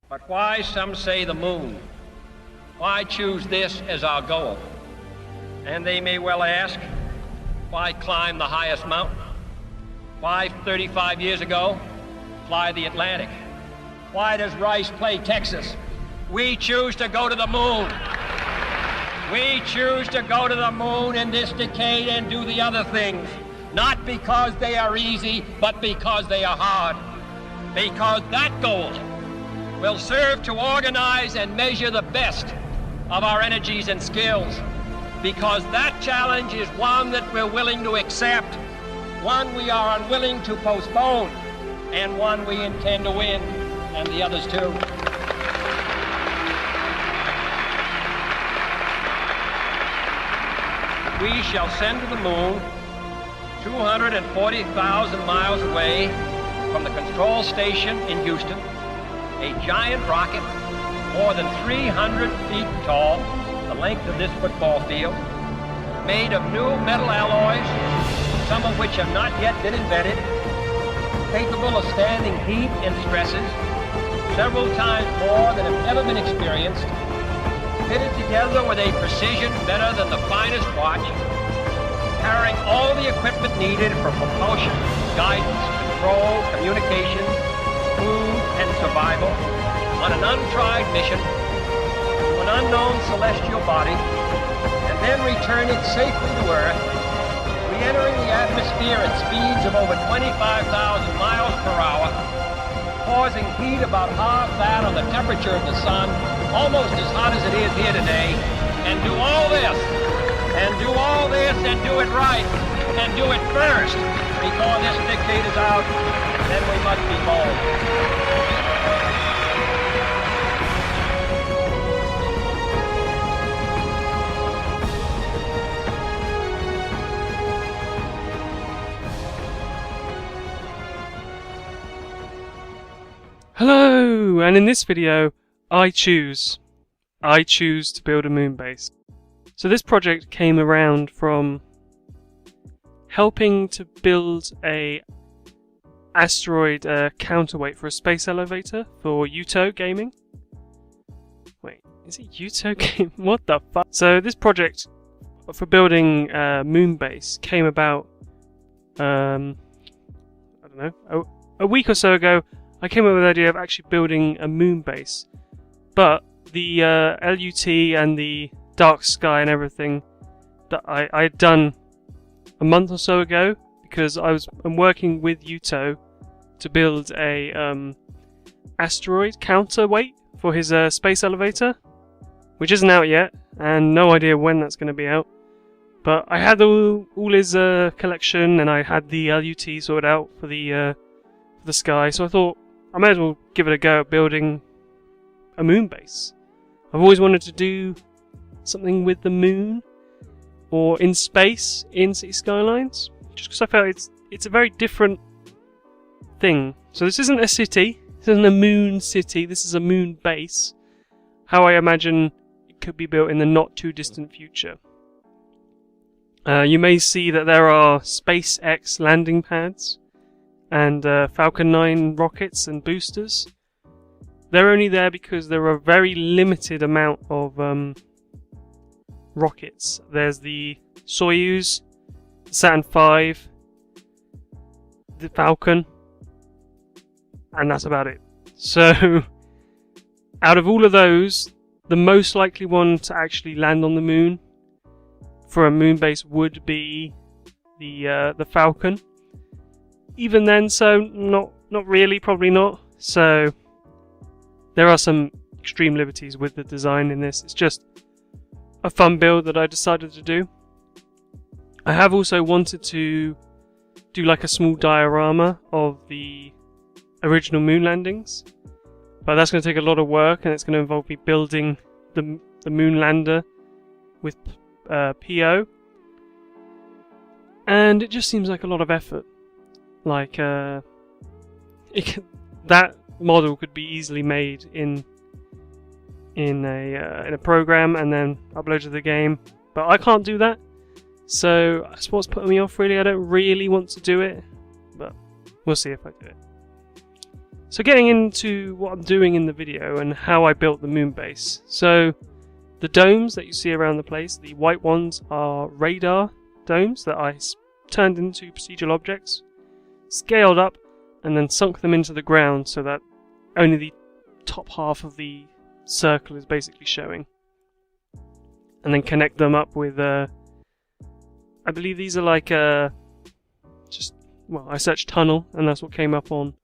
But why, some say, the moon? Why choose this as our goal? And they may well ask, why climb the highest mountain? Why, 35 years ago, fly the Atlantic? Why does Rice play Texas? We choose to go to the moon. We choose to go to the moon in this decade and do the other things, not because they are easy, but because they are hard. Because that goal will serve to organize and measure the best of our energies and skills. Because that challenge is one that we're willing to accept, one we are unwilling to postpone, and one we intend to win, and the others too. We shall send to the moon 240,000 miles away from the control station in Houston, a giant rocket more than 300 feet tall, the length of this football field, made of new metal alloys, some of which have not yet been invented, capable of standing heat and stresses several times more than have ever been experienced, fitted together with a precision better than the finest watch, carrying all the equipment needed for propulsion, guidance, control, communication, food, and survival on an untried mission to an unknown celestial body, and then return it safely to Earth, re-entering the atmosphere at speeds of over 25,000 miles per hour, causing heat about half that of the temperature of the sun, almost as hot as it is here today, and do all this, and do it right, and do it first, before this decade is out, then we must be bold. Hello, and in this video, I choose to build a moon base. So this project came around from helping to build a asteroid counterweight for a space elevator for Yuto Gaming. Wait, is it Yuto Game? What the fuck? So this project for building a moon base came about, I don't know, a week or so ago. I came up with the idea of actually building a moon base, but the LUT and the dark sky and everything that I had done a month or so ago, because I'm working with Yuto to build a asteroid counterweight for his space elevator, which isn't out yet, and no idea when that's going to be out. But I had all his collection, and I had the LUT sorted out for the sky, so I thought I may as well give it a go at building a moon base. I've always wanted to do something with the moon or in space in city skylines, just because I felt it's a very different thing. So this isn't a city, this isn't a moon city, this is a moon base, how I imagine it could be built in the not too distant future. You may see that there are SpaceX landing pads and Falcon 9 rockets and boosters. They're only there because there are a very limited amount of rockets. There's the Soyuz, the Saturn V, the Falcon, and that's about it. So, out of all of those, the most likely one to actually land on the moon for a moon base would be the Falcon. Even then, so not really, probably not. So there are some extreme liberties with the design in this. It's just a fun build that I decided to do. I have also wanted to do like a small diorama of the original moon landings, but that's going to take a lot of work, and it's going to involve me building the moon lander with PO, and it just seems like a lot of effort. Like, that model could be easily made in a program and then uploaded to the game, but I can't do that. So that's what's putting me off. Really, I don't really want to do it, but we'll see if I do it. So getting into what I'm doing in the video and how I built the moon base. So the domes that you see around the place, the white ones are radar domes that I turned into procedural objects, scaled up, and then sunk them into the ground so that only the top half of the circle is basically showing. And then connect them up with, I believe these are like, I searched tunnel, and that's what came up on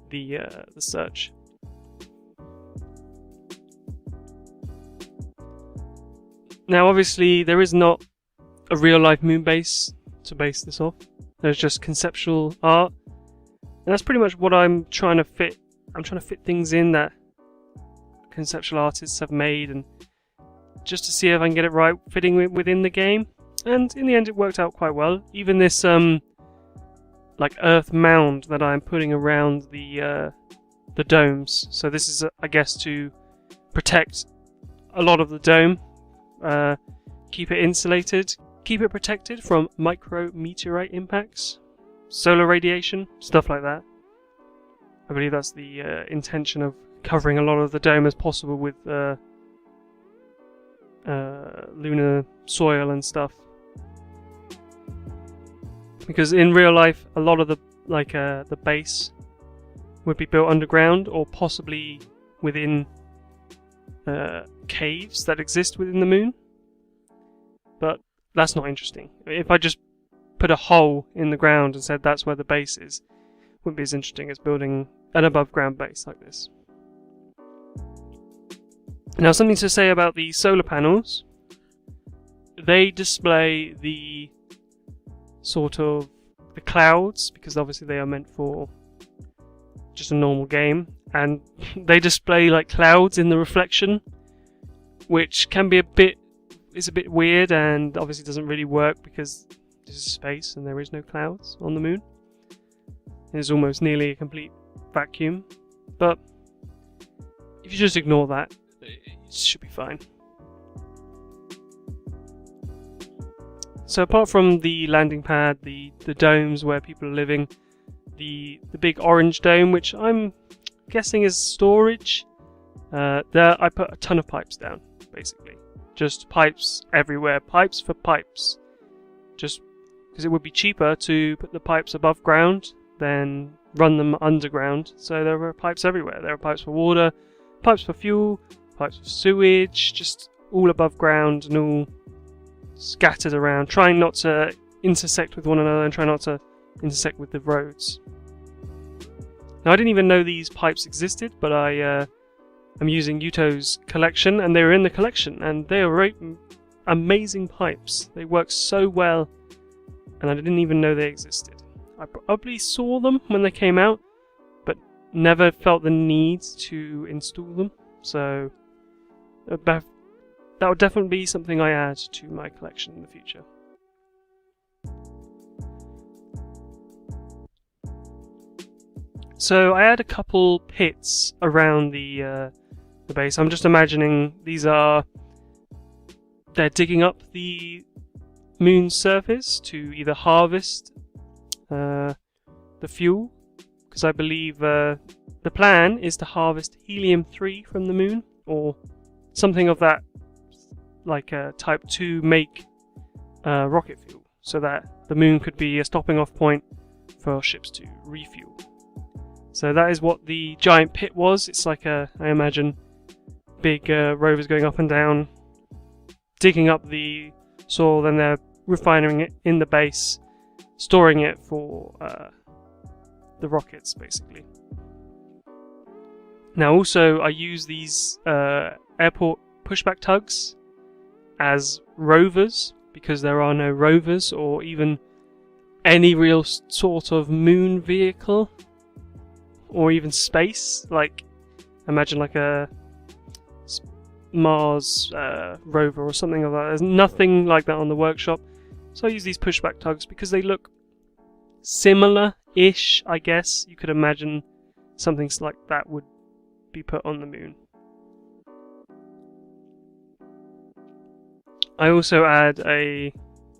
the search. Now obviously there is not a real life moon base to base this off. There's just conceptual art. And that's pretty much what I'm trying to fit. I'm trying to fit things in that conceptual artists have made, and just to see if I can get it right fitting within the game. And in the end it worked out quite well. Even this like earth mound that I'm putting around the domes. So this is I guess to protect a lot of the dome. Keep it insulated, keep it protected from micrometeorite impacts, solar radiation, stuff like that. I believe that's the intention of covering a lot of the dome as possible with lunar soil and stuff. Because in real life, a lot of the base would be built underground or possibly within caves that exist within the moon. But that's not interesting. If I just put a hole in the ground and said that's where the base is, wouldn't be as interesting as building an above ground base like this. Now, something to say about the solar panels. They display the sort of the clouds, because obviously they are meant for just a normal game, and they display like clouds in the reflection, which can be a bit weird, and obviously doesn't really work because this is space and there is no clouds on the moon. It's almost nearly a complete vacuum, but if you just ignore that, it should be fine. So apart from the landing pad, the domes where people are living, the big orange dome, which I'm guessing is storage, there I put a ton of pipes down, basically. Just pipes everywhere, pipes for pipes. Just because it would be cheaper to put the pipes above ground than run them underground. So there are pipes everywhere. There are pipes for water, pipes for fuel, pipes for sewage, just all above ground and all scattered around, trying not to intersect with one another and trying not to intersect with the roads. Now I didn't even know these pipes existed, but I'm using Yuto's collection, and they were in the collection, and they are amazing pipes. They work so well, and I didn't even know they existed. I probably saw them when they came out, but never felt the need to install them, so that would definitely be something I add to my collection in the future. So I add a couple pits around the base. I'm just imagining they're digging up the moon's surface to either harvest the fuel, because I believe the plan is to harvest helium-3 from the moon, or something of that, like type 2 make rocket fuel, so that the moon could be a stopping off point for ships to refuel. So that is what the giant pit was. It's like I imagine big rovers going up and down, digging up the soil, then they're refining it in the base, storing it for the rockets, basically. Now also I use these airport pushback tugs as rovers, because there are no rovers or even any real sort of moon vehicle or even space. Like, imagine like a Mars rover or something like that. There's nothing like that on the workshop, so I use these pushback tugs because they look similar-ish, I guess. You could imagine something like that would be put on the moon. I also add a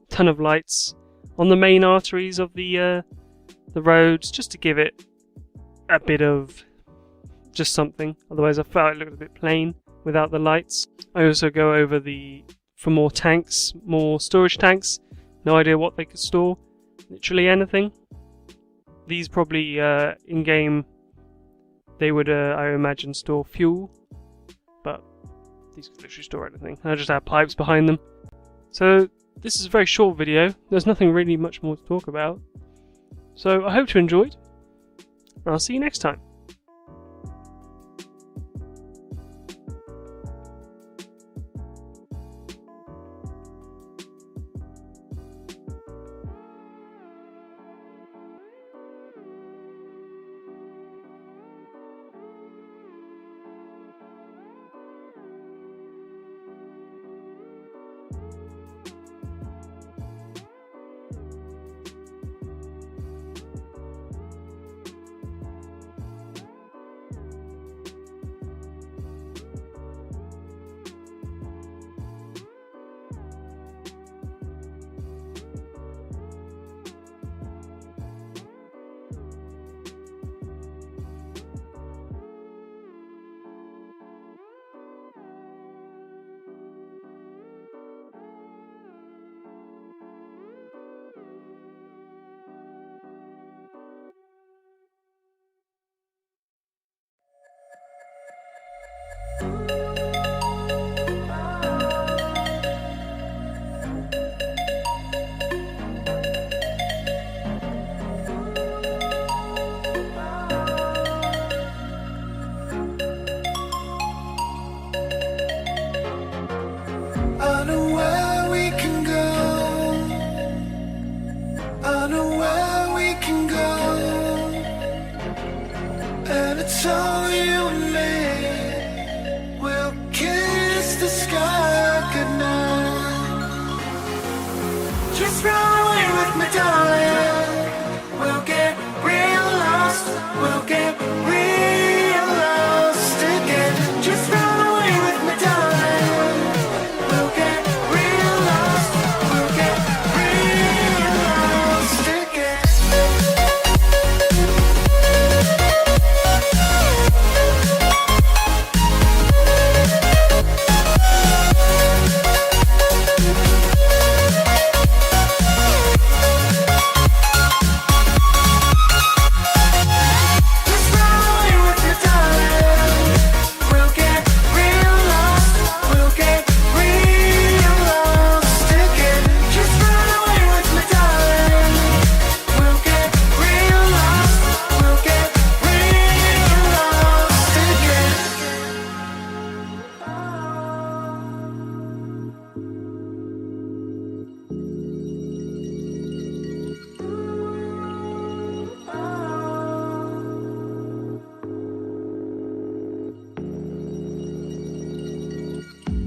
ton of lights on the main arteries of the roads, just to give it a bit of just something. Otherwise I felt it looked a bit plain without the lights. I also go over for more tanks, more storage tanks. No idea what they could store. Literally anything. These probably in-game, they would, I imagine, store fuel. But these could literally store anything. I just have pipes behind them. So this is a very short video. There's nothing really much more to talk about. So I hope you enjoyed. And I'll see you next time. It's all you and me. We'll kiss the sky goodnight. Just run away with me, darling. We'll get real lost. We'll get real lost again. Just run away with me, darling. We'll get real lost. We'll get real lost again.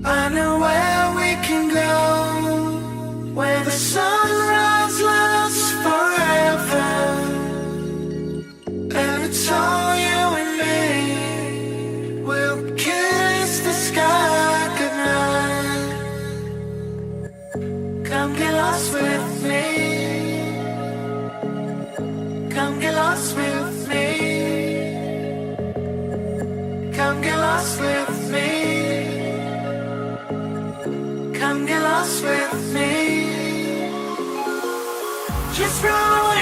I know where we can go, where the sunrise lasts forever, and it's all you and me. We'll kiss the sky goodnight. Come get lost with me. Come get lost with me. Come get lost with me. Come get lost with me. Just run away.